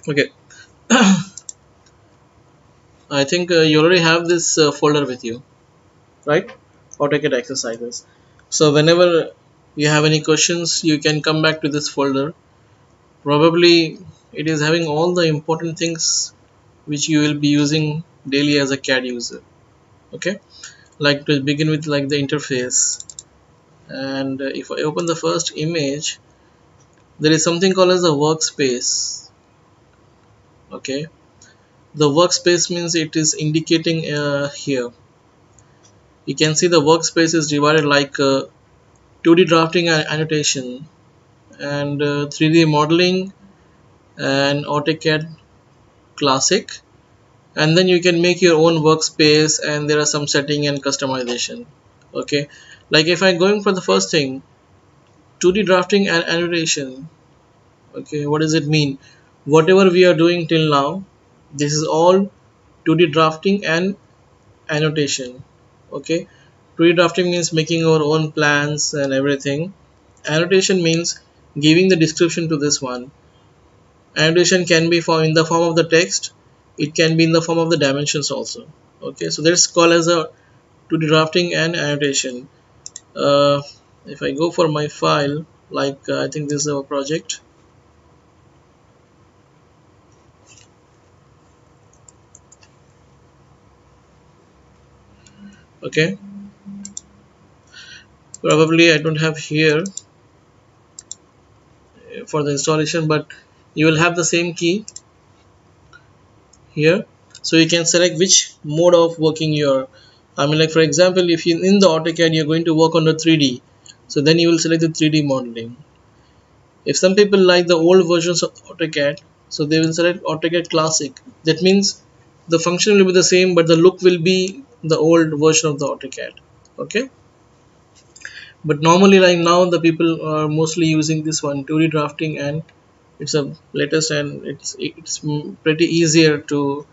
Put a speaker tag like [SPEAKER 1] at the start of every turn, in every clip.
[SPEAKER 1] Okay. I think you already have this folder with you, right? Autocad exercises. So whenever you have any questions, you can come back to this folder. Probably it is having all the important things which you will be using daily as a CAD user. Okay, like to begin with, like the interface. And if I open the first image, there is something called as a workspace. Okay, the workspace means it is indicating here. You can see the workspace is divided like 2D drafting and annotation, and 3D modeling, and AutoCAD Classic, and then you can make your own workspace, and there are some setting and customization. Okay, like if I'm going for the first thing, 2D drafting and annotation. Okay, what does it mean? Whatever we are doing till now, this is all 2D drafting and annotation. Okay, 2D drafting means making our own plans and everything. Annotation means giving the description to this one. Annotation can be in the form of the text, it can be in the form of the dimensions also. Okay, so that's called as a 2D drafting and annotation. uh, if I go for my file, like I think this is our project. Okay, probably I don't have here for the installation, but you will have the same key here, so you can select which mode of working you're. I mean, like for example, if you in the AutoCAD you're going to work on the 3D, so then you will select the 3D modeling. If some people like the old versions of AutoCAD, so they will select AutoCAD Classic. That means the function will be the same, but the look will be the old version of the AutoCAD. Okay, but normally like now the people are mostly using this one 2D drafting, and it's a latest, and it's pretty easier to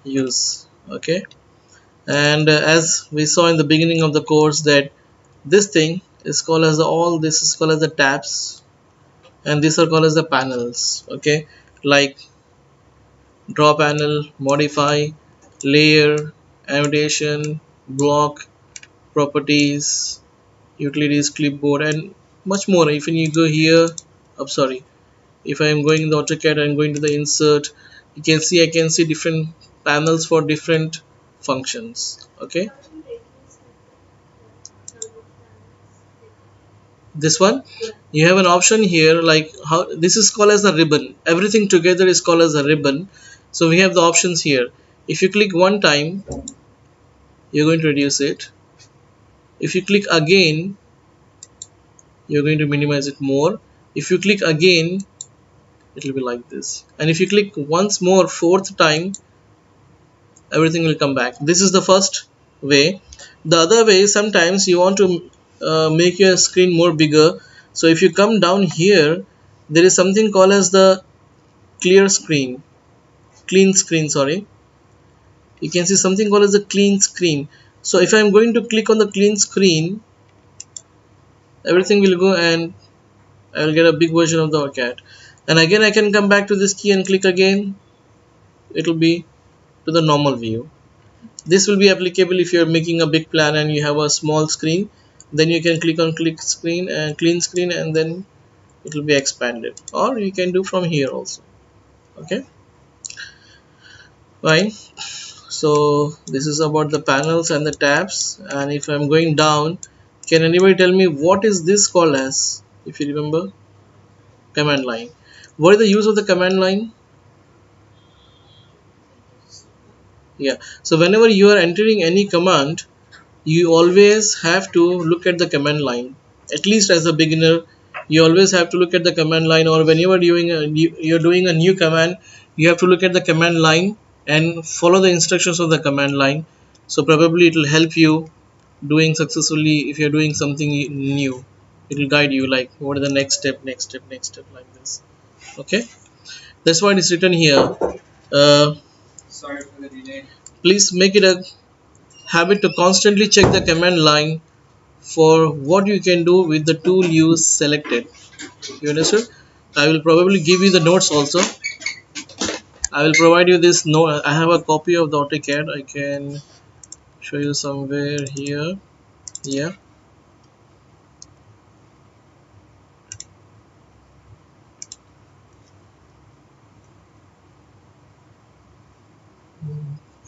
[SPEAKER 1] use. Okay, and as we saw in the beginning of the course, that this thing is called as all this is called as the tabs, and these are called as the panels. Okay, like draw panel, modify, layer, annotation, block, properties, utilities, clipboard, and much more. If you go here, I'm sorry, if I am going in the AutoCAD and going to the insert, you can see I can see different panels for different functions. Okay, this one, you have an option here, like how this is called as a ribbon. Everything together is called as a ribbon. So we have the options here. If you click one time, you're going to reduce it. If you click again, you're going to minimize it more. If you click again, it will be like this, and if you click once more, fourth time, everything will come back. This is the first way. The other way, sometimes you want to make your screen more bigger. So if you come down here, there is something called as the clean screen, sorry. You can see something called as the clean screen. So if I'm going to click on the clean screen, everything will go, and I will get a big version of the AutoCAD. And again I can come back to this key and click again, it will be to the normal view. This will be applicable if you're making a big plan and you have a small screen. Then you can click on click screen and clean screen, and then it will be expanded, or you can do from here also. Okay, fine. So this is about the panels and the tabs. And if I'm going down, can anybody tell me what is this called as? If you remember, command line. What is the use of the command line? Yeah, so whenever you are entering any command, you always have to look at the command line. At least as a beginner, you always have to look at the command line, or whenever you're doing a new command, you have to look at the command line and follow the instructions of the command line. So probably it will help you doing successfully. If you're doing something new, it will guide you like what is the next step, next step, next step, like this. Okay, that's why it's written here. uh, Please make it a habit to constantly check the command line for what you can do with the tool you selected. You understood? I will probably give you the notes also. I will provide you this note. I have a copy of the AutoCAD. I can show you somewhere here. Yeah.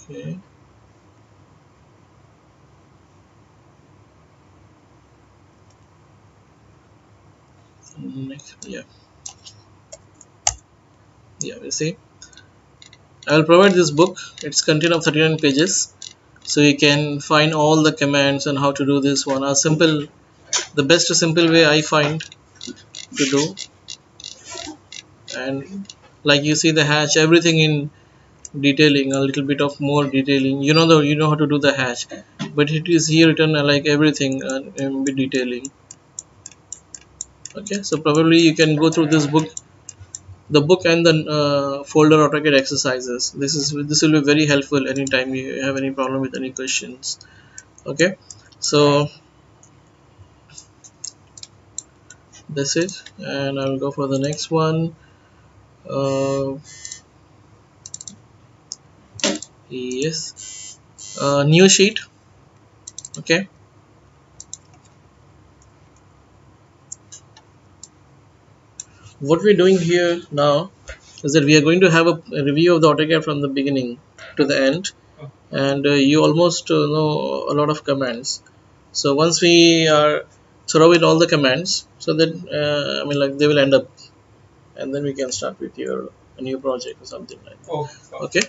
[SPEAKER 1] Okay. Next, yeah, yeah. You see, I will provide this book. It's content of 39 pages, so you can find all the commands and how to do this one. A simple, the best simple way I find to do, and like you see the hash, everything in detailing, a little bit of more detailing. You know how to do the hash, but it is here written like everything in detailing. Okay, so probably you can go through this book, the book and the folder AutoCAD exercises. This will be very helpful anytime you have any problem with any questions. Okay, so that's it, and I will go for the next one. uh, yes, new sheet. Okay, what we're doing here now is that we are going to have a review of the AutoCAD from the beginning to the end, and you almost know a lot of commands. So once we are throw in all the commands, so that I mean, like, they will end up, and then we can start with your a new project or something like that. Oh, okay.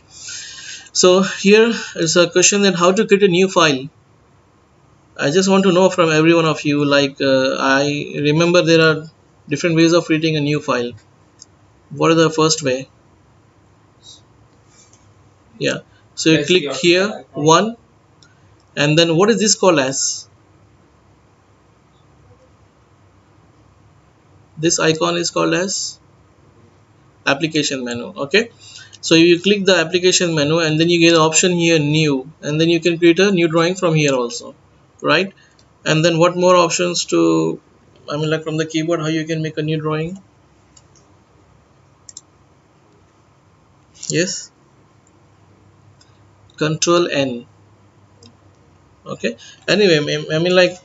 [SPEAKER 1] So here is a question that how to create a new file. I just want to know from every one of you, like, I remember there are different ways of creating a new file. What is the first way? Yeah, so you click here one, and then what is this called as? This icon is called as application menu. Okay, so you click the application menu, and then you get an option here, new, and then you can create a new drawing from here also, right? And then what more options to, I mean, like, from the keyboard, how you can make a new drawing? Yes, control N. Okay, anyway, I mean, like,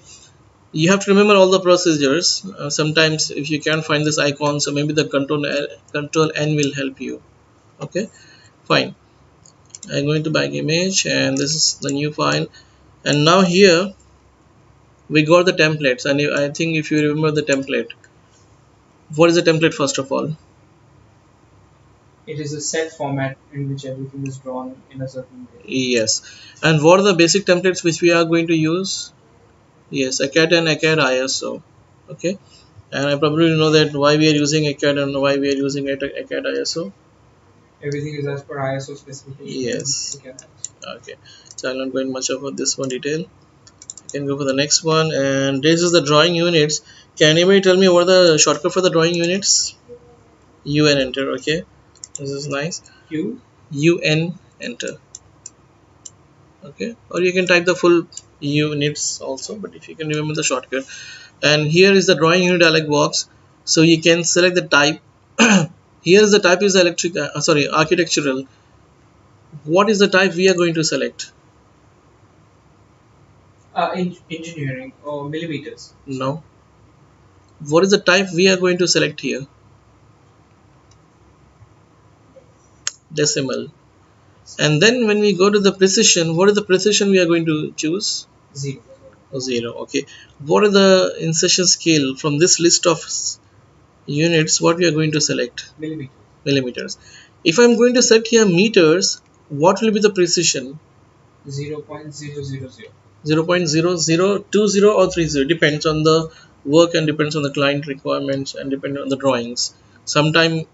[SPEAKER 1] you have to remember all the procedures. Sometimes if you can't find this icon, so maybe the control N will help you. Okay, fine. I'm going to back image, and this is the new file. And now here we got the templates, and I think if you remember the template, what is the template first of all?
[SPEAKER 2] It is a set format in which everything is drawn in a certain way.
[SPEAKER 1] Yes. And what are the basic templates which we are going to use? Yes, ACAD and ACAD ISO. Okay, and I probably know that why we are using ACAD and why we are using ACAD ISO.
[SPEAKER 2] Everything is as per ISO specification.
[SPEAKER 1] Yes. Okay, so I'll not go in much of this one detail. You can go for the next one, and this is the drawing units. Can anybody tell me what are the shortcut for the drawing units? UN enter. Okay, this is nice. UN enter. Okay, or you can type the full units also, but if you can remember the shortcut. And here is the drawing unit dialog box, so you can select the type. Here is the type is electric, sorry, architectural. What is the type we are going to select?
[SPEAKER 2] Engineering or millimeters.
[SPEAKER 1] No, what is the type we are going to select here? Decimal. And then when we go to the precision, what is the precision we are going to choose?
[SPEAKER 2] 0.
[SPEAKER 1] 0. Okay, what is the insertion scale from this list of units? What we are going to select? Millimeters. If I'm going to set here meters, what will be the precision?
[SPEAKER 2] 0.000.
[SPEAKER 1] 0.0020 or 30, depends on the work and depends on the client requirements and depending on the drawings. Sometimes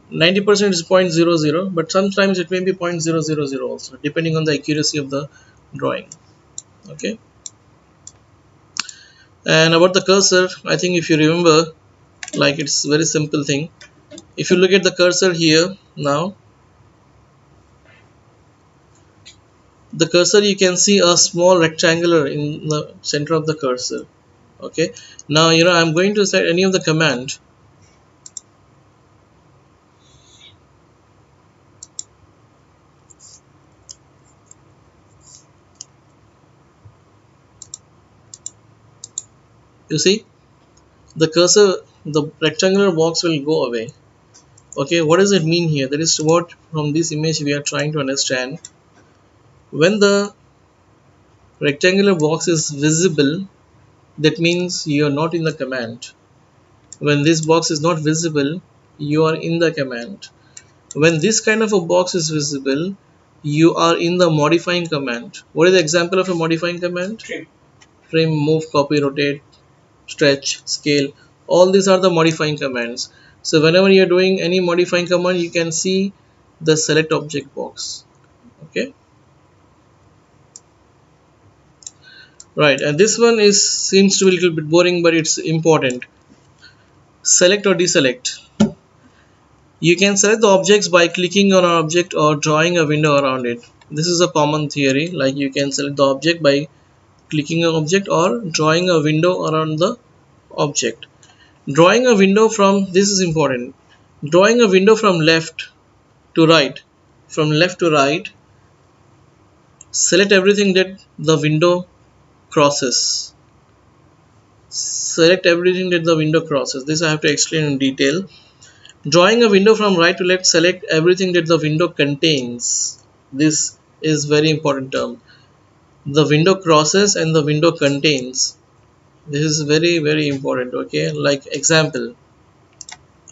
[SPEAKER 1] 90% is 0.00, but sometimes it may be 0.000 also, depending on the accuracy of the drawing. Okay, and about the cursor, I think if you remember, like, it's very simple thing. If you look at the cursor here now, the cursor, you can see a small rectangular in the center of the cursor. Okay, now I'm going to set any of the command. You see the cursor, the rectangular box will go away. Okay, what does it mean here? That is what from this image we are trying to understand. When the rectangular box is visible, that means you are not in the command. When this box is not visible, you are in the command. When this kind of a box is visible, you are in the modifying command. What is the example of a modifying command?
[SPEAKER 2] Trim.
[SPEAKER 1] Trim, move, copy, rotate, stretch, scale. All these are the modifying commands. So whenever you're doing any modifying command, you can see the select object box. Okay, right. And this one is seems to be a little bit boring, but it's important. Select or deselect. You can select the objects by clicking on an object or drawing a window around it. This is a common theory, like you can select the object by clicking an object or drawing a window around the object. Drawing a window from, this is important, drawing a window from left to right. From left to right, select everything that the window crosses. Select everything that the window crosses. This I have to explain in detail. Drawing a window from right to left, select everything that the window contains. This is very important term. The window crosses and the window contains. This is very important. Okay, like example.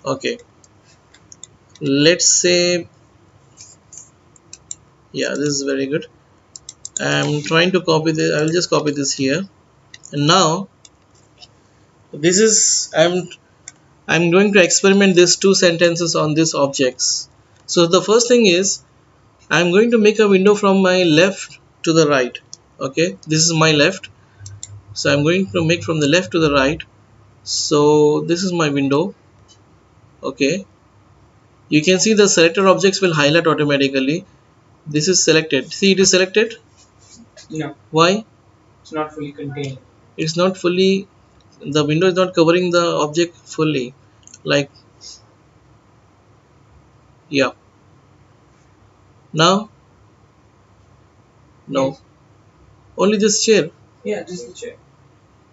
[SPEAKER 1] Okay, let's say, yeah, this is very good. I'm trying to copy this. I will just copy this here. And now this is I'm going to experiment these two sentences on these objects. So the first thing is I'm going to make a window from my left to the right. Okay, this is my left, so I'm going to make from the left to the right. So this is my window. Okay, you can see the selected objects will highlight automatically. This is selected. See, it is selected.
[SPEAKER 2] No,
[SPEAKER 1] Why?
[SPEAKER 2] it's not fully contained.
[SPEAKER 1] It's not fully, the window is not covering the object fully. Like, yeah. Now, no,
[SPEAKER 2] Yes.
[SPEAKER 1] only this chair.
[SPEAKER 2] Yeah, just the chair.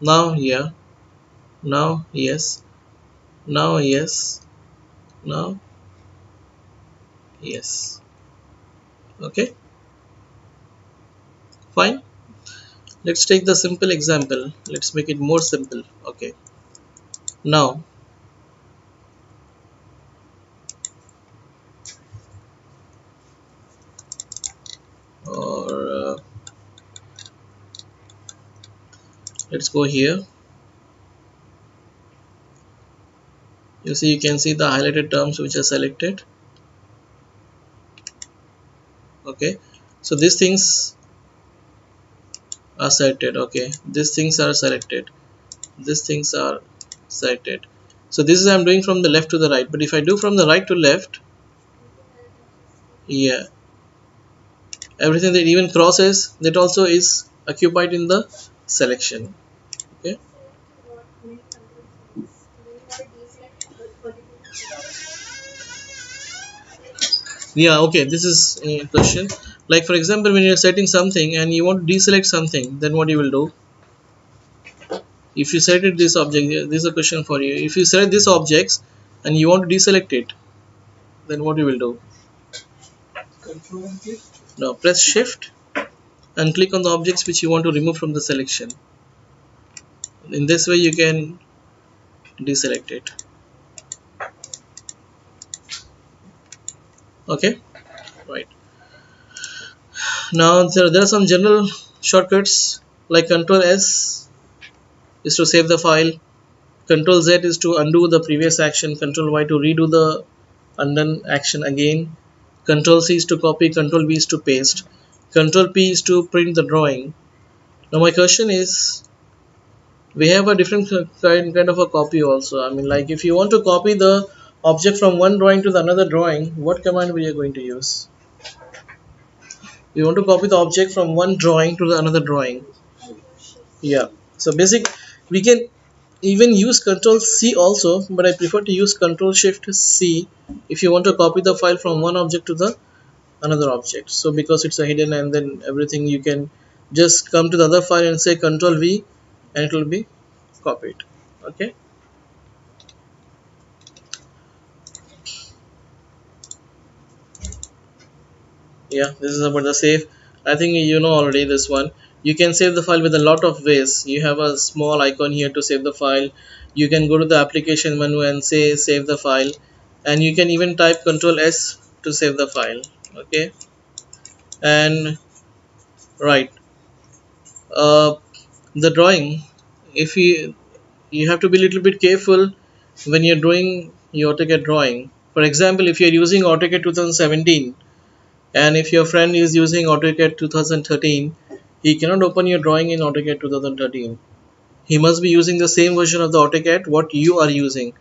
[SPEAKER 1] Now, yeah. Now, yes. Now, yes. Now, yes. Okay, fine. Let's take the simple example. Let's make it more simple. Okay, now, or let's go here. You see, you can see the highlighted terms which are selected. Okay, so these things are selected. Okay, these things are selected. These things are selected. So this is I'm doing from the left to the right. But if I do from the right to left, yeah, everything that even crosses, that also is occupied in the selection. Okay, yeah, okay, this is a question. Like for example, when you're setting something and you want to deselect something, then what you will do? If you selected this object, this is a question for you. If you select these objects and you want to deselect it, then what you will do?
[SPEAKER 2] Control and click.
[SPEAKER 1] Now press shift and click on the objects which you want to remove from the selection. In this way you can deselect it. Okay, right. Now there are some general shortcuts, like Control S is to save the file, Control Z is to undo the previous action, Control Y to redo the undone action again, Control C is to copy, Control V is to paste, Control P is to print the drawing. Now my question is, we have a different kind of a copy also. I mean, like if you want to copy the object from one drawing to the another drawing, what command we are going to use? We want to copy the object from one drawing to the another drawing. Yeah, so basic, we can even use Control C also, but I prefer to use Control Shift C if you want to copy the file from one object to the another object. So because it's a hidden and then everything, you can just come to the other file and say Control V and it will be copy it. Okay. Yeah, this is about the save. I think you know already this one. You can save the file with a lot of ways. You have a small icon here to save the file. You can go to the application menu and say save the file, and you can even type Control S to save the file. Okay. And right, uh, the drawing, if you have to be a little bit careful when you're doing your AutoCAD drawing. For example, if you're using AutoCAD 2017 and if your friend is using AutoCAD 2013, he cannot open your drawing in AutoCAD 2013. He must be using the same version of the AutoCAD what you are using,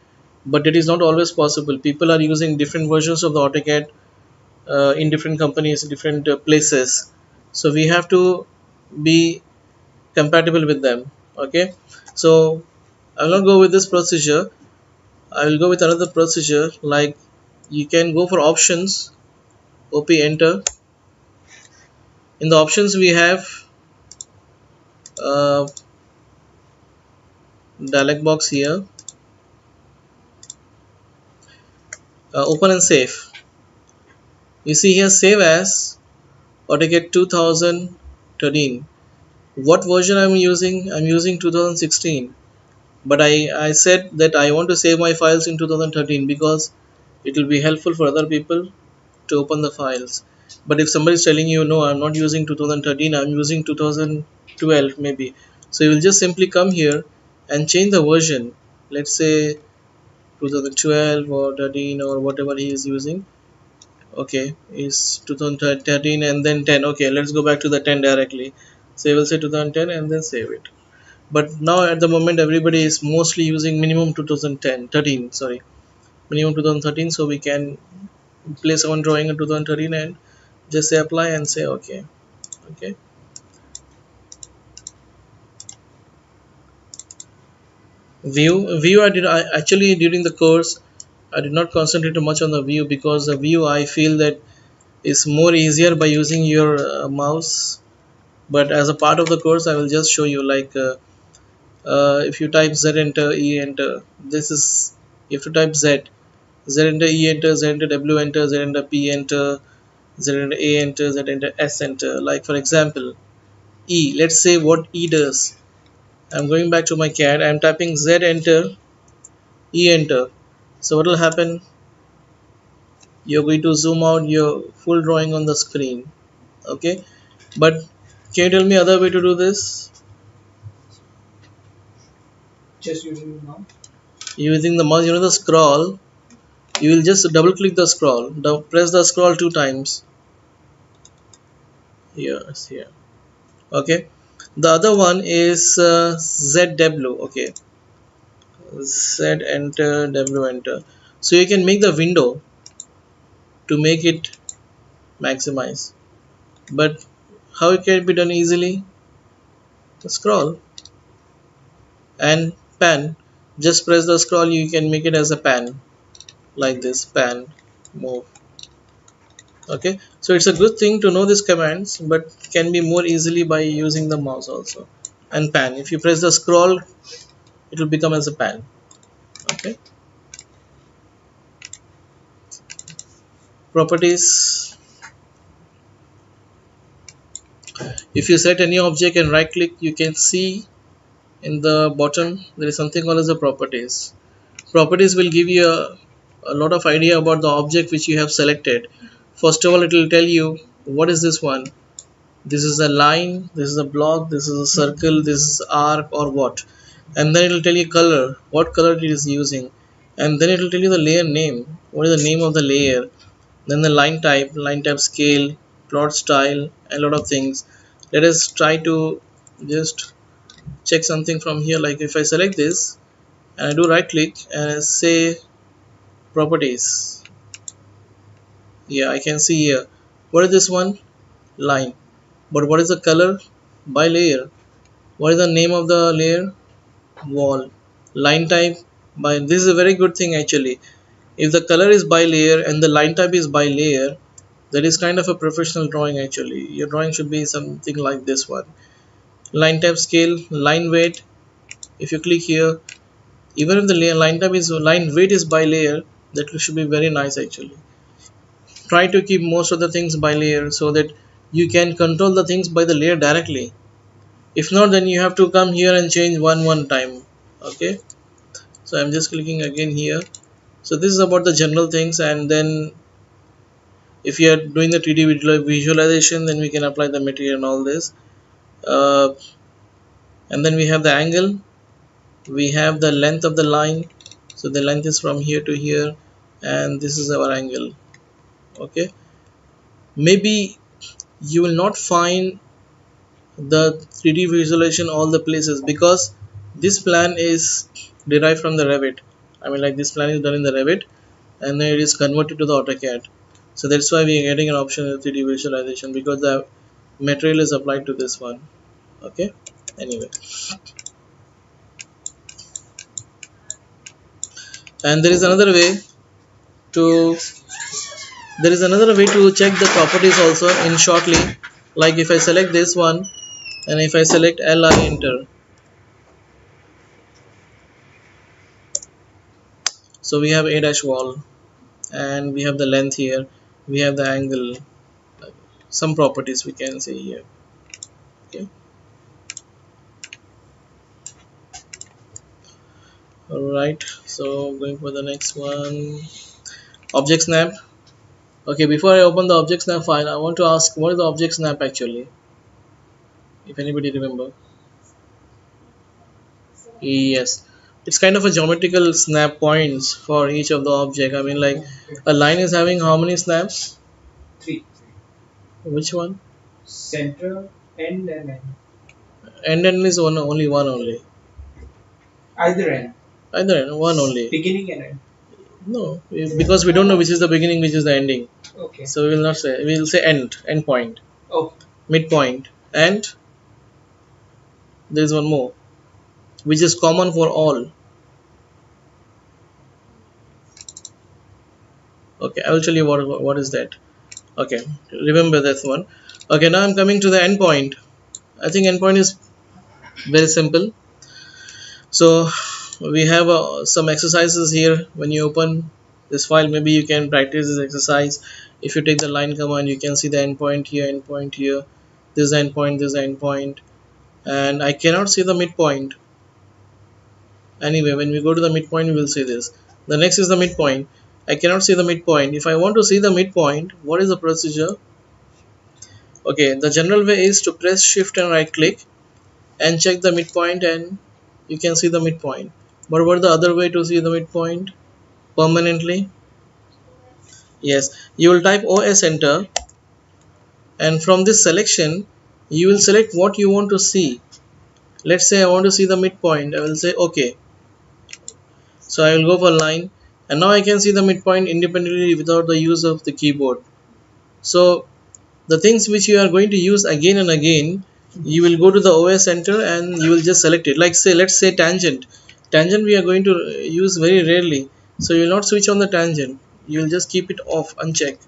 [SPEAKER 1] but it is not always possible. People are using different versions of the AutoCAD in different companies, different places. So we have to be compatible with them. Okay, so I will not go with this procedure. I will go with another procedure, like you can go for options, OP enter. In the options we have uh, dialog box here, open and save. You see here save as AutoCAD 2013. What version I'm using? I'm using 2016, but I said that I want to save my files in 2013 because it will be helpful for other people to open the files. But if somebody is telling you no, I'm not using 2013, I'm using 2012 maybe, so you will just simply come here and change the version. Let's say 2012 or 13 or whatever he is using. Okay, is 2013 and then 10. Okay, let's go back to the 10 directly. So you will say 2010 and then save it. But now at the moment everybody is mostly using minimum 2010 13, sorry, minimum 2013. So we can place one drawing in 2013 and just say apply and say okay. Okay. View I actually during the course I did not concentrate too much on the view, because the view I feel that is more easier by using your mouse. But as a part of the course I will just show you, like if you type Z enter, E enter, this is, you have to type Z enter, E enter, Z enter, W enter, Z enter, P enter, Z enter, A enter, Z enter, S enter. Like for example E, let's say what E does. I'm going back to my CAD, I'm typing Z enter, E enter. So what will happen? You're going to zoom out your full drawing on the screen. Okay, but can you tell me other way to do this?
[SPEAKER 2] Just using the mouse.
[SPEAKER 1] Using the mouse, the scroll, you will just double click the scroll, press the scroll 2 times. Yes, here. Okay, the other one is ZW. Okay, Z enter, W enter. So you can make the window to make it maximize. But how it can be done easily? Scroll and pan. Just press the scroll, you can make it as a pan, like this, pan, move. Okay, so it's a good thing to know these commands, but can be more easily by using the mouse also. And pan, if you press the scroll, it will become as a pan. Okay, properties. If you set any object and right click, you can see in the bottom there is something called as the properties. Properties will give you a lot of idea about the object which you have selected. First of all, it will tell you what is this one. This is a line, this is a block, this is a circle, this is arc or what. And then it will tell you color, what color it is using. And then it will tell you the layer name, what is the name of the layer. Then the line type scale, plot style, and a lot of things. Let us try to just check something from here. Like if I select this and I do right click and I say properties, yeah, I can see here what is this one, line. But what is the color? By layer. What is the name of the layer? Wall. Line type by, this is a very good thing actually. If the color is by layer and the line type is by layer, that is kind of a professional drawing actually. Your drawing should be something like this one. Line type scale, line weight, If you click here, even if the line type is line weight is by layer, that should be very nice actually. Try to keep most of the things by layer so that you can control the things by the layer directly. If not, then you have to come here and change one time. Okay, so I'm just clicking again here. So this is about the general things, and then if you are doing the 3D visualization, then we can apply the material and all this. And then we have the angle, we have the length of the line, so the length is from here to here, and this is our angle. Okay, maybe you will not find the 3D visualization all the places because this plan is derived from the Revit. I mean, like, this plan is done in the Revit and then it is converted to the Autocad. So that's why we are getting an option of 3D visualization, because the material is applied to this one. Okay, anyway, and to there is another way to check the properties also in shortly. Like if I select this one and if I select Li, enter, so we have a dash wall and we have the length here, we have the angle, some properties we can see here. Okay, all right, so going for the next one, object snap. Okay, before I open the object snap file, I want to ask, what is the object snap actually, if anybody remember? Yes, it's kind of a geometrical snap points for each of the object. I mean, like, a line is having how many snaps?
[SPEAKER 2] Three.
[SPEAKER 1] Which one?
[SPEAKER 2] Center, end, and end.
[SPEAKER 1] End is one, only one only.
[SPEAKER 2] Either end.
[SPEAKER 1] Either end, one only.
[SPEAKER 2] Beginning and end.
[SPEAKER 1] No, because we don't know which is the beginning, which is the ending.
[SPEAKER 2] Okay.
[SPEAKER 1] So we will not say. We will say end point,
[SPEAKER 2] Okay.
[SPEAKER 1] midpoint, and there is one more, which is common for all. Okay, I will tell you what is that. Okay, remember that one. Okay, now I'm coming to the endpoint. I think endpoint is very simple. So we have some exercises here. When you open this file, maybe you can practice this exercise. If you take the line command, you can see the endpoint here, endpoint here, this endpoint, this endpoint, and I cannot see the midpoint. Anyway, when we go to the midpoint, we will see this. The next is the midpoint. I cannot see the midpoint. If I want to see the midpoint, what is the procedure? Okay, the general way is to press shift and right click and check the midpoint, and you can see the midpoint. But what is the other way to see the midpoint permanently? Yes, you will type OS enter, and from this selection you will select what you want to see. Let's say I want to see the midpoint. I will say OK. So I will go for line, and now I can see the midpoint independently without the use of the keyboard. So the things which you are going to use again and again, you will go to the OS center and you will just select it. Like, say, let's say tangent. Tangent we are going to use very rarely, so you will not switch on the tangent. You will just keep it off, unchecked.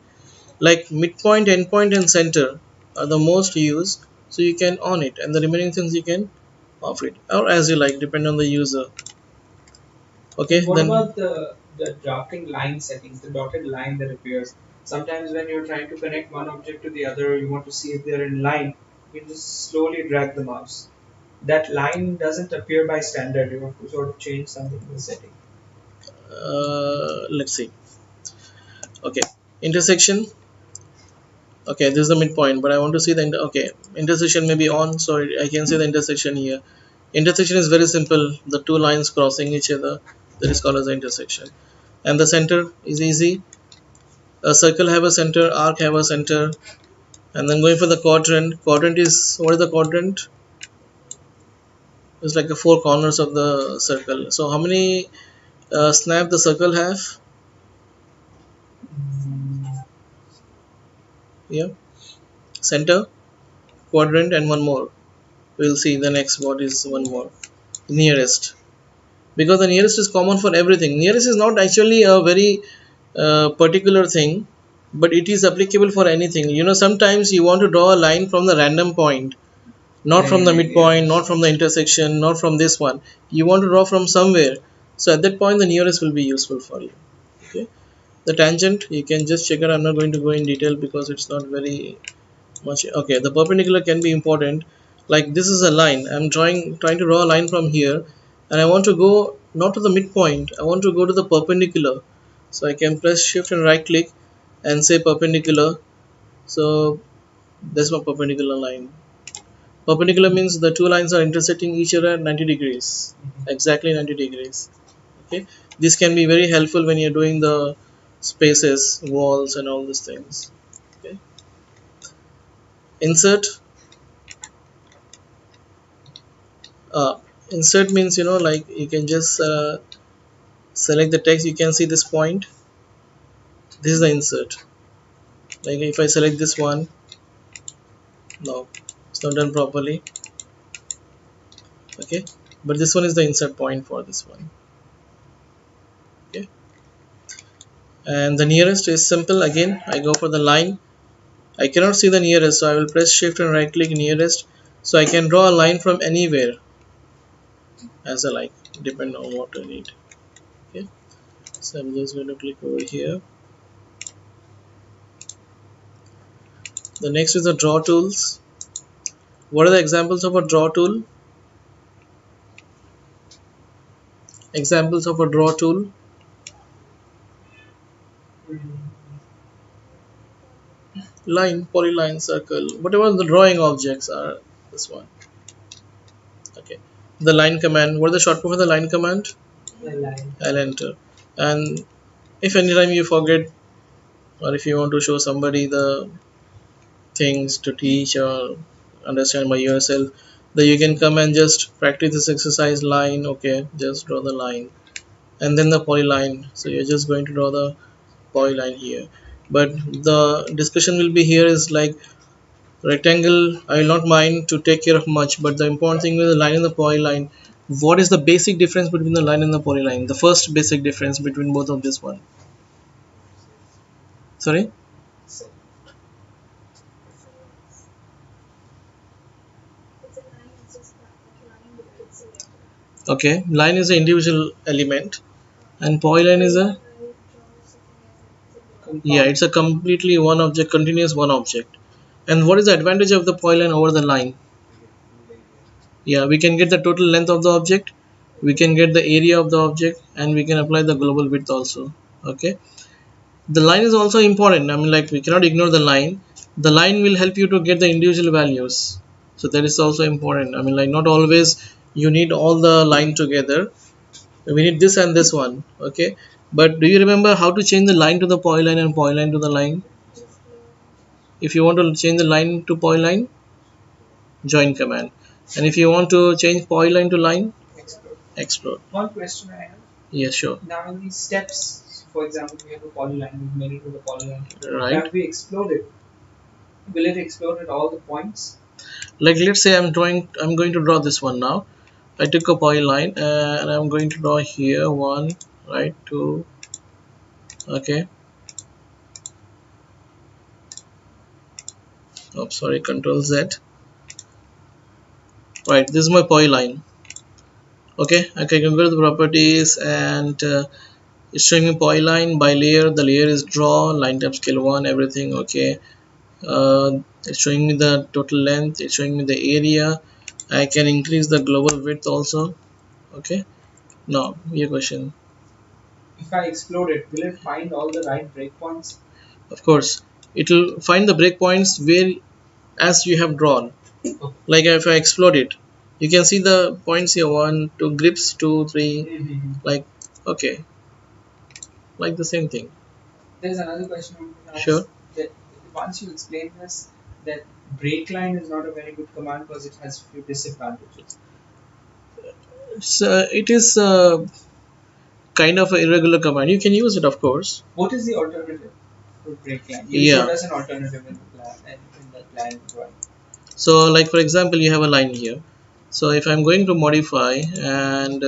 [SPEAKER 1] Like midpoint, endpoint, and center are the most used, so you can on it, and the remaining things you can off it, or as you like, depend on the user. Okay,
[SPEAKER 2] What
[SPEAKER 1] then
[SPEAKER 2] about the drafting line settings, the dotted line that appears? Sometimes when you're trying to connect one object to the other, you want to see if they're in line, you just slowly drag the mouse. That line doesn't appear by standard. You have to sort of change something in the setting.
[SPEAKER 1] let's see. Okay, intersection. Okay, this is the midpoint, but I want to see the okay, intersection may be on, so I can see the intersection here. Intersection is very simple, the two lines crossing each other, that is called as the intersection. And the center is easy. A circle have a center, arc have a center. And then going for the quadrant. Quadrant is, what is the quadrant? It's like the four corners of the circle. So how many snap the circle have? Yeah, center, quadrant, and one more. We'll see the next, what is one more, nearest, because the nearest is common for everything. Nearest is not actually a very particular thing, but it is applicable for anything. You know, sometimes you want to draw a line from the random point. not from the midpoint, not from the intersection, not from this one. You want to draw from somewhere. So at that point the nearest will be useful for you. Okay, the tangent you can just check it. I'm not going to go in detail because it's not very much. Okay, the perpendicular can be important. Like this is a line, I'm trying to draw a line from here, and I want to go not to the midpoint, I want to go to the perpendicular. So I can press shift and right click and say perpendicular. So that's my perpendicular line. Perpendicular means the two lines are intersecting each other at 90 degrees, exactly 90 degrees. Okay, this can be very helpful when you're doing the spaces, walls and all these things. Okay, insert. uh, Insert means, like you can just select the text. You can see this point, this is the insert. Like if I select this one, no, it's not done properly. Okay, but this one is the insert point for this one. Okay, and the nearest is simple. Again, I go for the line. I cannot see the nearest, so I will press shift and right click nearest, so I can draw a line from anywhere as I like, depend on what I need. Okay, so I'm just going to click over here. The next is the draw tools. What are the examples of a draw tool? Examples of a draw tool: line, polyline, circle, whatever the drawing objects are. This one. Okay, the line command. What is the short form of the line command? I'll enter. And if anytime you forget, or if you want to show somebody the things to teach or understand by yourself, then you can come and just practice this exercise. Line, okay, just draw the line, and then the polyline. So you're just going to draw the polyline here. But the discussion will be here is like rectangle. I will not mind to take care of much, but the important thing with the line and the polyline. What is the basic difference between the line and the polyline? The first basic difference between both of this one. Sorry. Okay, line is an individual element, and polyline is a, yeah, it's a completely one object, continuous one object. And what is the advantage of the polyline over the line? Yeah, we can get the total length of the object, we can get the area of the object, and we can apply the global width also. Okay, the line is also important. I mean, like we cannot ignore the line. The line will help you to get the individual values, so that is also important. I mean, like not always you need all the line together. We need this and this one. Okay, but do you remember how to change the line to the polyline and polyline to the line? If you want to change the line to polyline, join command, and if you want to change polyline to line, explode.
[SPEAKER 2] One question I have.
[SPEAKER 1] Yes, sure.
[SPEAKER 2] Now in these steps, for example, we have a polyline, we've made it to the polyline.
[SPEAKER 1] Right.
[SPEAKER 2] Have we exploded? Will it explode at all the points?
[SPEAKER 1] Like let's say I'm going to draw this one now. I took a polyline and I'm going to draw here one, right, two. Okay. Oh, sorry, Control Z. Right, this is my polyline. Okay, I can go to the properties, and it's showing me polyline by layer. The layer is draw, line type scale 1, everything. Okay, it's showing me the total length, it's showing me the area. I can increase the global width also. Okay, now your question.
[SPEAKER 2] If I explode it, will it find all the right breakpoints?
[SPEAKER 1] Of course, it will find the breakpoints where as you have drawn.
[SPEAKER 2] Okay.
[SPEAKER 1] Like if I explode it, you can see the points here: 1, 2, grips, 2, 3. Like, okay, like the same thing.
[SPEAKER 2] There's another question I want to ask.
[SPEAKER 1] Sure.
[SPEAKER 2] That once you explain this, that break line is not a very good command because it has few disadvantages.
[SPEAKER 1] So it is kind of an irregular command. You can use it, of course.
[SPEAKER 2] What is the alternative for break line? You
[SPEAKER 1] Yeah.
[SPEAKER 2] showed us an alternative in the plan drawing.
[SPEAKER 1] So like for example, you have a line here. So if I'm going to modify and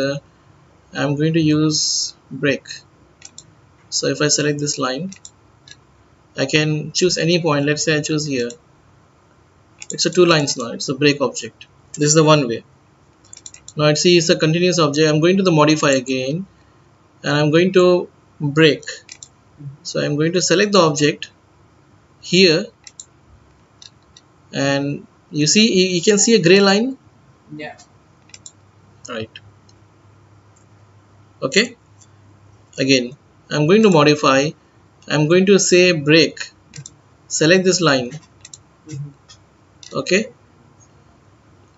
[SPEAKER 1] I'm going to use break. So if I select this line, I can choose any point. Let's say I choose here. It's a two lines now. It's a break object. This is the one way. Now it's see it's a continuous object. I'm going to the modify again, and I'm going to break. So I'm going to select the object here, and you see you can see a gray line.
[SPEAKER 2] Yeah.
[SPEAKER 1] Right. Okay. Again, I'm going to modify. I'm going to say break. Select this line. Okay.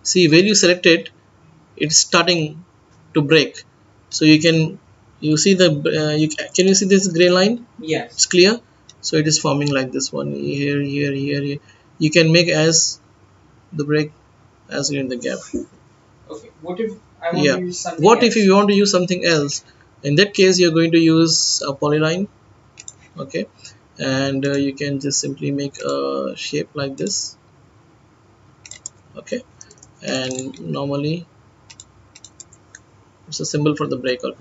[SPEAKER 1] See where you select it, it's starting to break. So you see the can you see this gray line?
[SPEAKER 2] Yes.
[SPEAKER 1] It's clear. So it is forming like this one here. You can make as the break as in the gap.
[SPEAKER 2] Okay. What if I want
[SPEAKER 1] Yeah.
[SPEAKER 2] to use something
[SPEAKER 1] What
[SPEAKER 2] else?
[SPEAKER 1] if you want to use something else? In that case, you're going to use a polyline. Okay, and you can just simply make a shape like this. Okay, and normally it's a symbol for the break or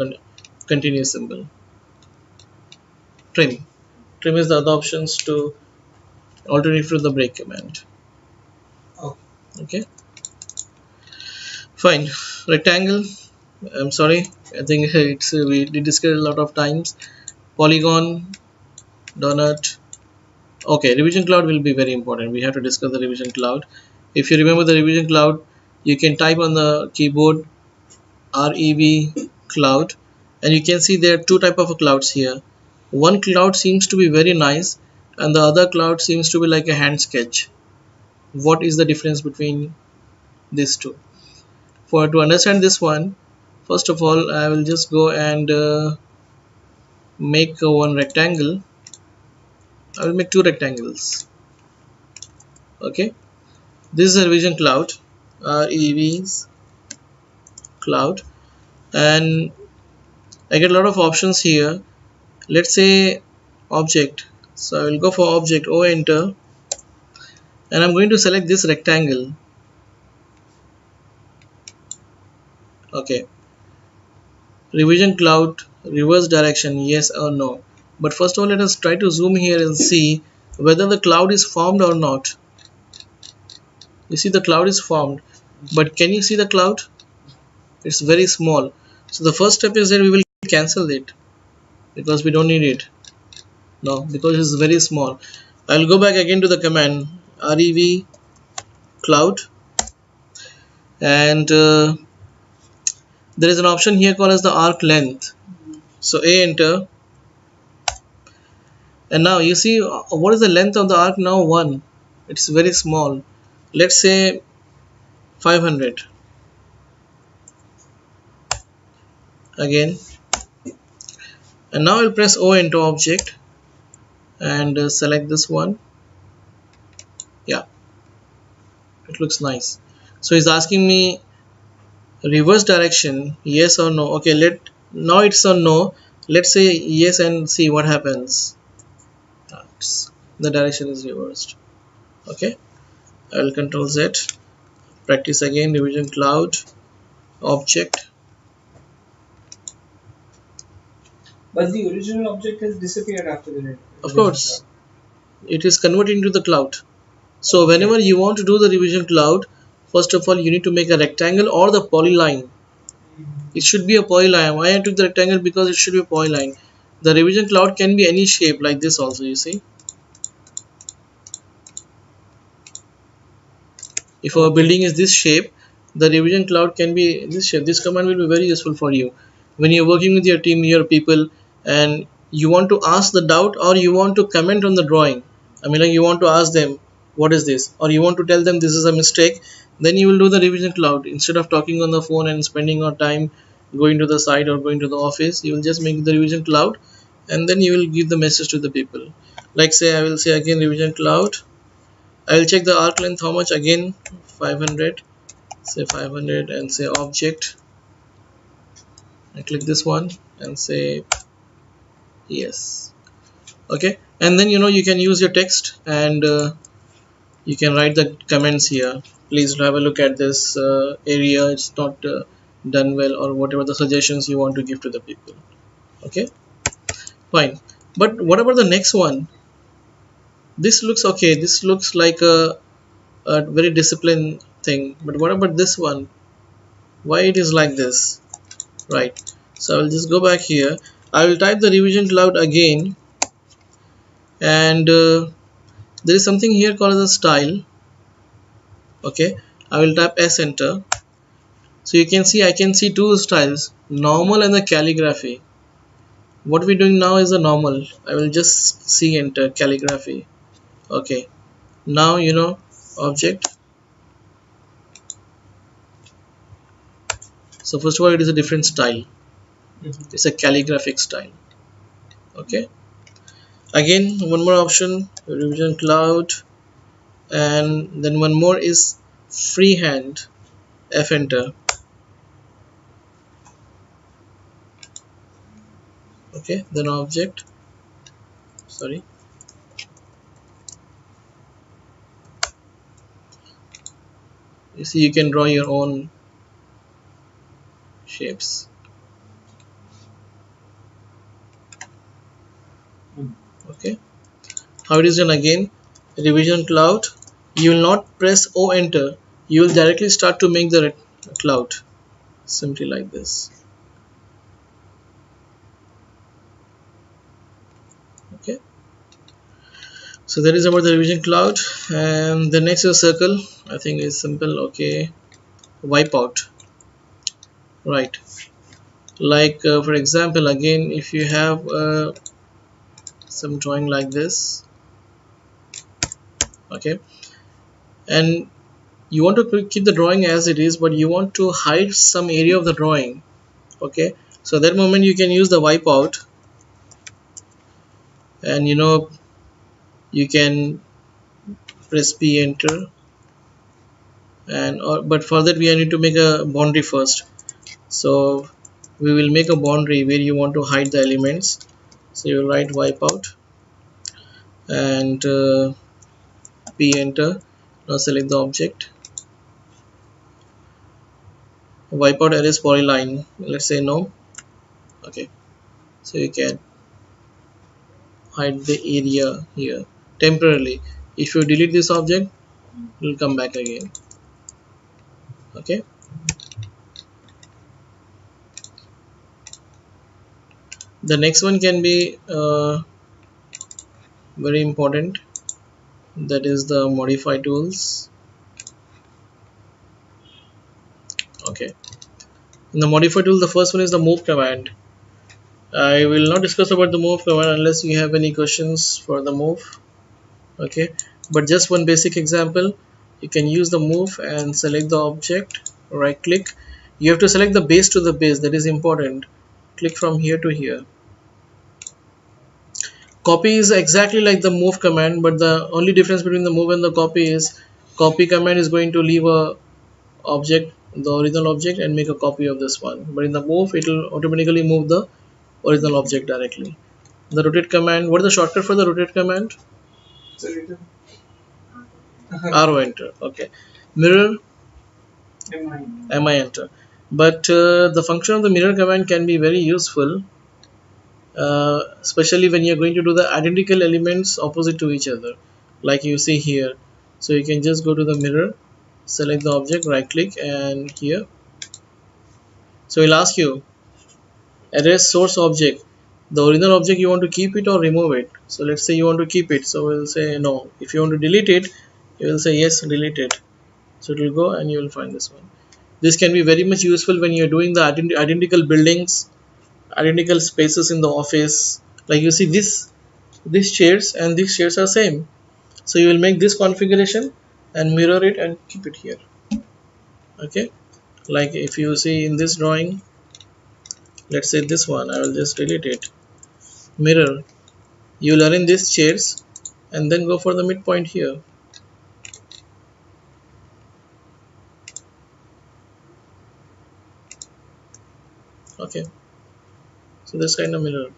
[SPEAKER 1] continuous symbol. Trim is the other options to alternate to the break command.
[SPEAKER 2] Okay.
[SPEAKER 1] Okay, fine. Rectangle, I'm sorry, I think it's we did discuss a lot of times. Polygon, donut. Okay, revision cloud will be very important. We have to discuss the revision cloud. If you remember the revision cloud, you can type on the keyboard rev cloud, and you can see there are two type of clouds here. One cloud seems to be very nice, and the other cloud seems to be like a hand sketch. What is the difference between these two? For to understand this one, first of all I will just go and make one rectangle. I will make two rectangles. Okay, this is a revision cloud, rev's cloud, and I get a lot of options here. Let's say object, so I will go for object, O enter, and I'm going to select this rectangle. Okay, revision cloud, reverse direction, yes or no. But first of all, let us try to zoom here and see whether the cloud is formed or not. You see the cloud is formed, but can you see the cloud? It's very small. So the first step is that we will cancel it because we don't need it now because it's very small. I'll go back again to the command rev cloud, and there is an option here called as the arc length. So a enter, and now you see what is the length of the arc now? 1. It's very small. Let's say 500. Again, and now I'll press O into object and select this one. Yeah, it looks nice. So he's asking me reverse direction, yes or no. Okay, now it's a no. Let's say yes and see what happens. The direction is reversed. Okay, I will control Z. Practice again. Revision cloud object.
[SPEAKER 2] But the original object has disappeared after the
[SPEAKER 1] Of
[SPEAKER 2] revision
[SPEAKER 1] course, it is converted into the cloud. So
[SPEAKER 2] Okay.
[SPEAKER 1] whenever you want to do the revision cloud, first of all you need to make a rectangle or the polyline. It should be a polyline. Why I took the rectangle? Because it should be a polyline. The revision cloud can be any shape like this also, you see. If our building is this shape, the revision cloud can be this shape. This command will be very useful for you when you're working with your team, your people, and you want to ask the doubt or you want to comment on the drawing. I mean, like you want to ask them what is this, or you want to tell them this is a mistake. Then you will do the revision cloud instead of talking on the phone and spending your time going to the site or going to the office. You will just make the revision cloud, and then you will give the message to the people. Like say I will say again revision cloud. I will check the arc length how much again, 500. Say 500 and say object. I click this one and say yes. Okay, and then you can use your text and you can write the comments here. Please have a look at this area. It's not done well, or whatever the suggestions you want to give to the people. Okay, fine. But what about the next one? This looks okay. This looks like a very disciplined thing. But what about this one? Why it is like this? Right. So I will just go back here. I will type the revision cloud again, and there is something here called as a style. Okay. I will type S enter. So you can see I can see two styles, normal and the calligraphy. What we're doing now is a normal. I will just see enter calligraphy. Okay. Now object. So first of all, it is a different style. It's a calligraphic style. Okay. Again, one more option, revision cloud, and then one more is freehand. F enter. Okay. Then object. Sorry. You see, you can draw your own shapes. Okay. How it is done again? Revision cloud. You will not press O enter. You will directly start to make the cloud. Simply like this. Okay. So that is about the revision cloud, and the next is circle. I think is simple. Okay. Wipeout. Right. Like for example, again, if you have some drawing like this, okay, and you want to keep the drawing as it is, but you want to hide some area of the drawing. Okay. So that moment you can use the wipeout, and you can press P enter, and but for that we need to make a boundary first. So we will make a boundary where you want to hide the elements. So you write wipeout and P enter. Now select the object. Wipeout erase polyline. Let's say no. Okay. So you can hide the area here temporarily. If you delete this object, it will come back again. Okay. The next one can be very important. That is the modify tools. Okay. In the modify tool, the first one is the move command. I will not discuss about the move command unless you have any questions for the move. Okay, but just one basic example. You can use the move and select the object, right click. You have to select the base to the base, that is important. Click from here to here. Copy is exactly like the move command, but the only difference between the move and the copy is copy command is going to leave a object, the original object, and make a copy of this one, but in the move it will automatically move the original object directly. The rotate command, what is the shortcut for the rotate command? Arrow enter. Okay. Mirror, mi enter. But the function of the mirror command can be very useful, especially when you're going to do the identical elements opposite to each other, like you see here. So you can just go to the mirror, select the object, right click, and here. So it'll ask you erase source object. The original object, you want to keep it or remove it? So let's say you want to keep it, so we'll say no. If you want to delete it, you will say yes, delete it. So it will go and you will find this one. This can be very much useful when you're doing the identical buildings, identical spaces in the office. Like you see these chairs and these chairs are same. So you will make this configuration and mirror it and keep it here. Okay. Like if you see in this drawing, let's say this one, I will just delete it. Mirror. You will arrange these chairs and then go for the midpoint here. Okay. So this kind of mirror.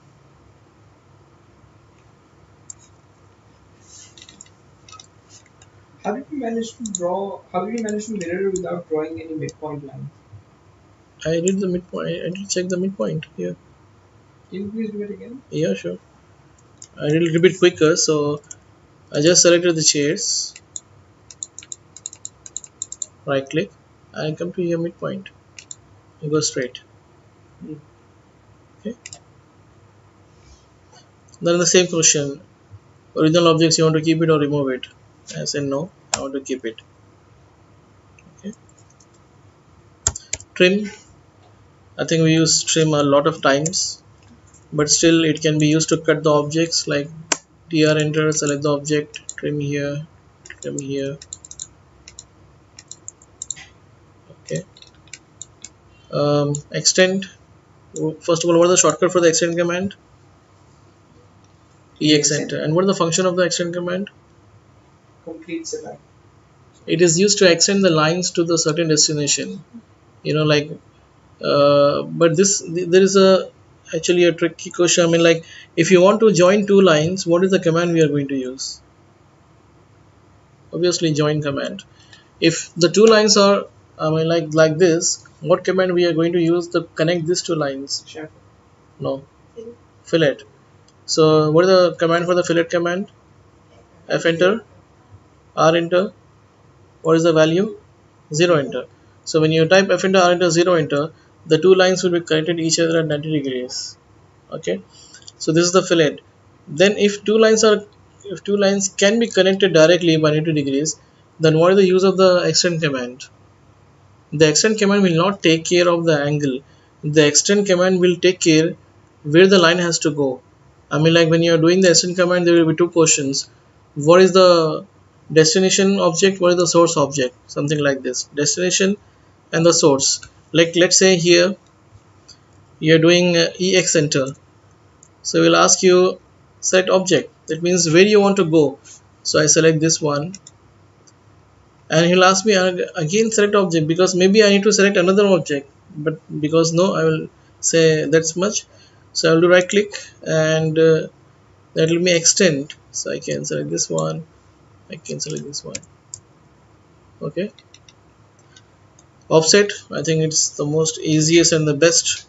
[SPEAKER 2] How did you manage to draw? How did you manage to mirror without drawing any midpoint line?
[SPEAKER 1] I did the midpoint. I did check the midpoint here.
[SPEAKER 2] Can you please do it again?
[SPEAKER 1] Yeah, sure. I did a little bit quicker, so I just selected the chairs. right click and come to your midpoint. You go straight.
[SPEAKER 2] Mm.
[SPEAKER 1] Okay. Then the same question, original objects, you want to keep it or remove it? I say no, I want to keep it. Okay. Trim, I think we use trim a lot of times, but still it can be used to cut the objects, like tr enter, select the object, trim here, trim here. Okay. Extend, first of all, what is the shortcut for the extend command? Ex enter. And what is the function of the extend command?
[SPEAKER 2] Completes a line.
[SPEAKER 1] It is used to extend the lines to the certain destination, like but there is a actually a tricky question. I mean, like, if you want to join two lines, what is the command we are going to use? Obviously join command. If the two lines are, I mean, like this, what command we are going to use to connect these two lines?
[SPEAKER 2] Sure.
[SPEAKER 1] No, fillet. So what is the command for the fillet command? F enter, R enter. What is the value? 0 enter. So when you type F enter, R enter, 0 enter, the two lines will be connected each other at 90 degrees. Okay. So this is the fillet. Then if two lines can be connected directly by 90 degrees, then what is the use of the extend command? The extend command will not take care of the angle. The extend command will take care where the line has to go. I mean, like, when you are doing the extend command, there will be two questions. What is the destination object? What is the source object? Something like this. Destination and the source. Like, let's say here you are doing ex enter. So we'll ask you select object. That means where you want to go. So I select this one, and he'll ask me again select object, because maybe I need to select another object, but because no, I will say that's much. So I will do right click, and that will be extend. So I can select this one, I can select this one. Okay. Offset, I think it's the most easiest and the best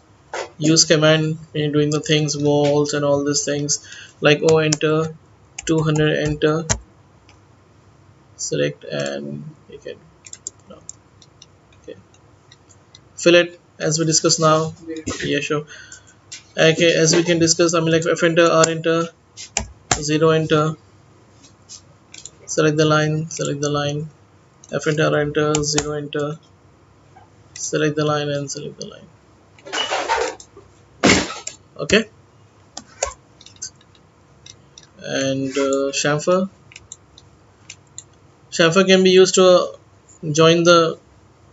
[SPEAKER 1] use command when you're doing the things, walls and all these things, like O enter, 200 enter, select, and you can no. Okay. Fillet, as we discuss now. Yeah, sure. Okay, as we can discuss, I mean, like, F enter, R enter, 0 enter, select the line, F enter, R enter, 0 enter, select the line and select the line. Okay. And chamfer can be used to join the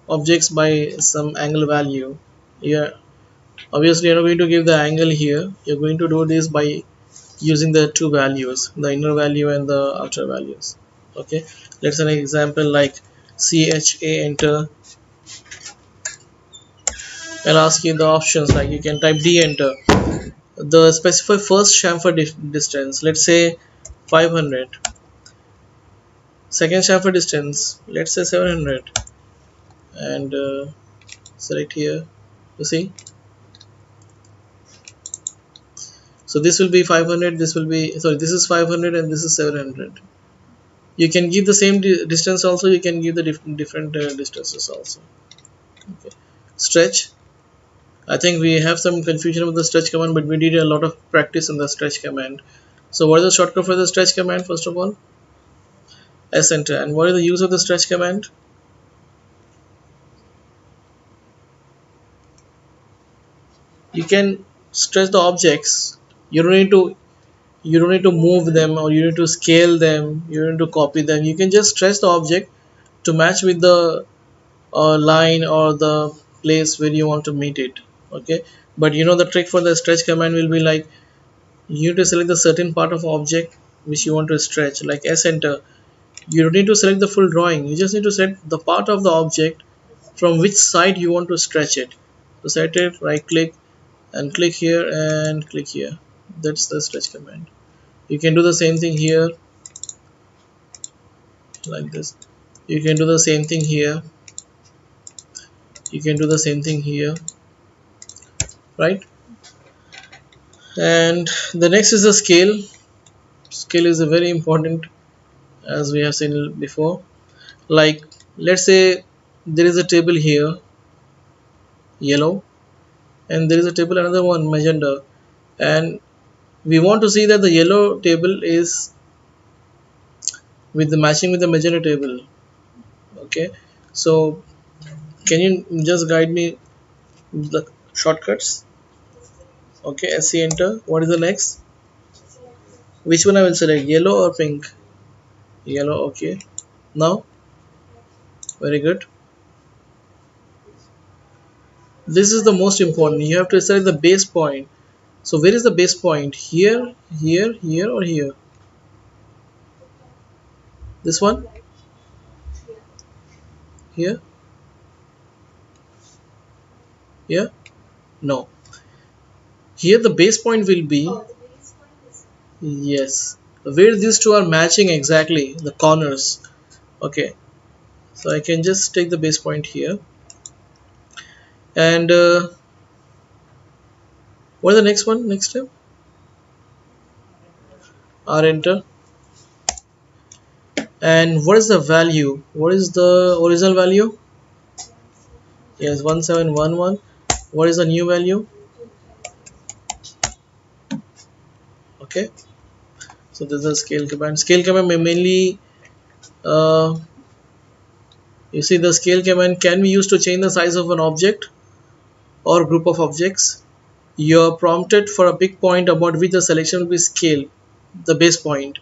[SPEAKER 1] objects by some angle value. Yeah, obviously you're not going to give the angle here, you're going to do this by using the two values, the inner value and the outer values. Okay. Let's an example like cha enter. I'll ask you the options, like you can type d enter. The specify first chamfer distance, let's say 500. Second chamfer distance, let's say 700. And select here. You see, so this will be 500, this will be, sorry, this is 500 and this is 700. You can give the same distance also, you can give the different distances also. Okay. Stretch, I think we have some confusion with the stretch command, but we did a lot of practice in the stretch command. So what is the shortcut for the stretch command? First of all, S enter. And what is the use of the stretch command? You can stretch the objects. You don't need to move them, or you need to scale them, you need to copy them. You can just stretch the object to match with the line or the place where you want to meet it. Okay. But the trick for the stretch command will be like, you need to select the certain part of object which you want to stretch, like S enter. You don't need to select the full drawing, you just need to select the part of the object from which side you want to stretch it. So set it, right click, and click here and click here. That's the stretch command. You can do the same thing here, like this. You can do the same thing here, you can do the same thing here, right? And the next is the scale. Scale is a very important, as we have seen before. Like, let's say there is a table here, yellow, and there is a table another one, magenta, and we want to see that the yellow table is with the matching with the magenta table. Okay, so can you just guide me the shortcuts? Okay, SC enter. What is the next? Which one I will select, yellow or pink? Yellow. Okay, now very good. This is the most important. You have to select the base point. So where is the base point? Here, here, here, or here? This one? Here? Here? No. Here the base point will be, yes, where these two are matching exactly, the corners. Okay, so I can just take the base point here, and what is the next one? Next step? R enter. And what is the value? What is the original value? Yes, 1711. What is the new value? Okay, so this is a scale command. Scale command mainly, uh, you see, the scale command can be used to change the size of an object or group of objects. You're prompted for a big point about which the selection will be scaled, the base point.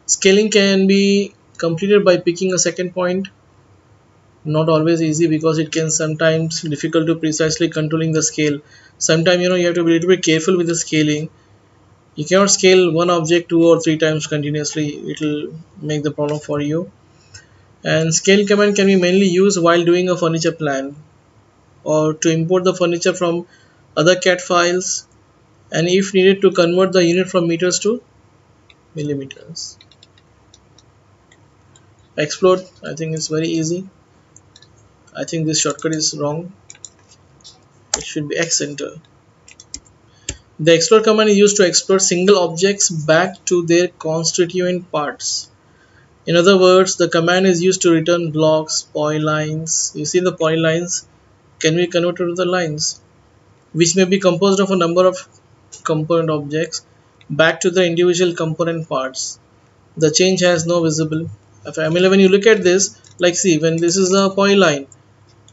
[SPEAKER 1] Scaling can be completed by picking a second point. Not always easy because it can sometimes difficult to precisely controlling the scale. Sometimes you have to be a little bit careful with the scaling. You cannot scale one object 2 or 3 times continuously. It will make the problem for you. And scale command can be mainly used while doing a furniture plan or to import the furniture from other CAD files, and if needed to convert the unit from meters to millimeters. Explode, I think it's very easy. I think this shortcut is wrong. It should be X enter. The explode command is used to explode single objects back to their constituent parts. In other words, the command is used to return blocks, polylines. You see the polylines can be converted to the lines, which may be composed of a number of component objects back to the individual component parts. The change has no visible effect. I mean, when you look at this, like see, when this is a polyline,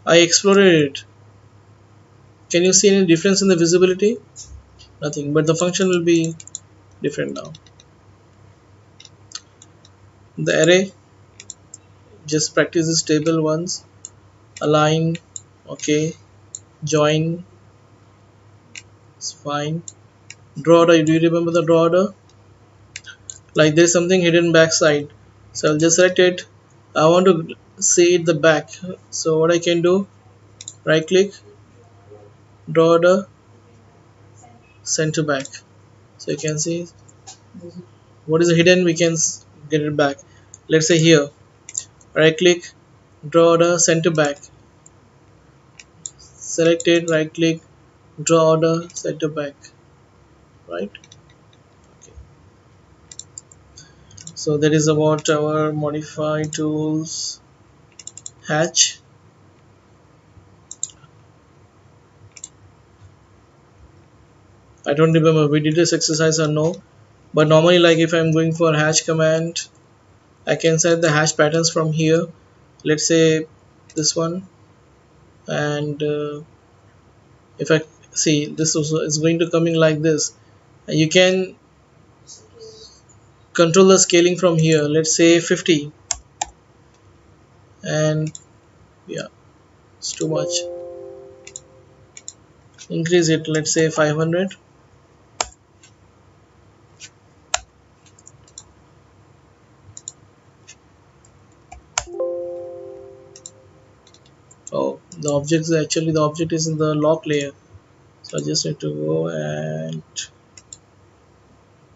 [SPEAKER 1] I exploded it. Can you see any difference in the visibility? Nothing, but the function will be different now. The array, just practice this table once. Align, okay. Join, it's fine. Draw order, do you remember the draw order? Like there's something hidden backside, so I'll just select it. I want to see it the back, so what I can do, right click, draw order, center back, so you can see what is hidden, we can get it back. Let's say here, right click, draw order, center back, select it, right click, draw order, center back, right. Okay. So that is about our modify tools hatch. I don't remember we did this exercise or no, but normally like if I'm going for hash command, I can set the hash patterns from here. Let's say this one, and if I see this also is going to coming like this, you can control the scaling from here. Let's say 50, and yeah, it's too much. Increase it. Let's say 500. Oh, the object is actually the object is in the lock layer, so I just need to go and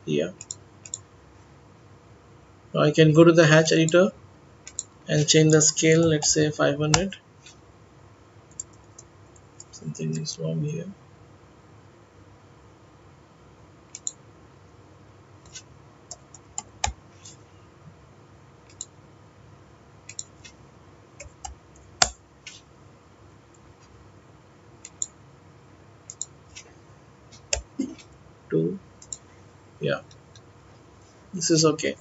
[SPEAKER 1] yeah. Now I can go to the hatch editor and change the scale. Let's say 500. Something is wrong here. Yeah, this is okay.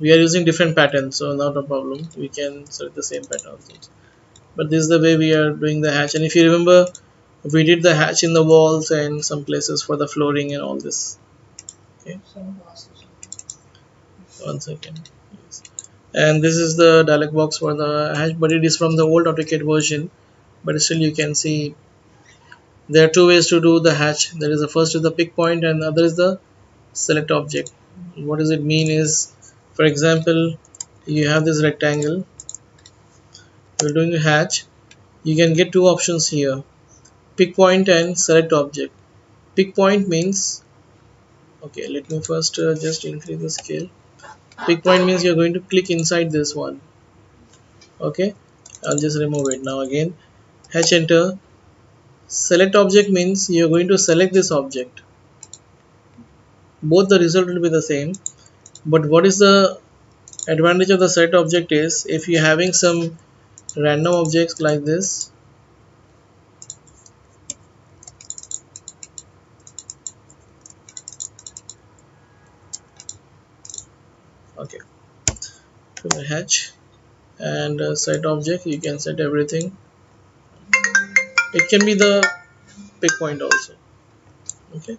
[SPEAKER 1] We are using different patterns, so not a problem. We can select the same pattern also. But this is the way we are doing the hatch. And if you remember, we did the hatch in the walls and some places for the flooring and all this. Okay, one second. Yes. And this is the dialog box for the hatch, but it is from the old AutoCAD version. But still, you can see there are two ways to do the hatch. There is the first is the pick point, and the other is the select object. What does it mean is, for example, you have this rectangle. You're doing a hatch. You can get two options here: pick point and select object. Pick point means, okay, let me first just increase the scale. Pick point means you're going to click inside this one. Okay, I'll just remove it now again. H enter. Select object means you're going to select this object. Both the result will be the same, but what is the advantage of the select object is if you're having some random objects like this. Okay, to the hatch and set object, you can set everything. It can be the pick point also. Okay,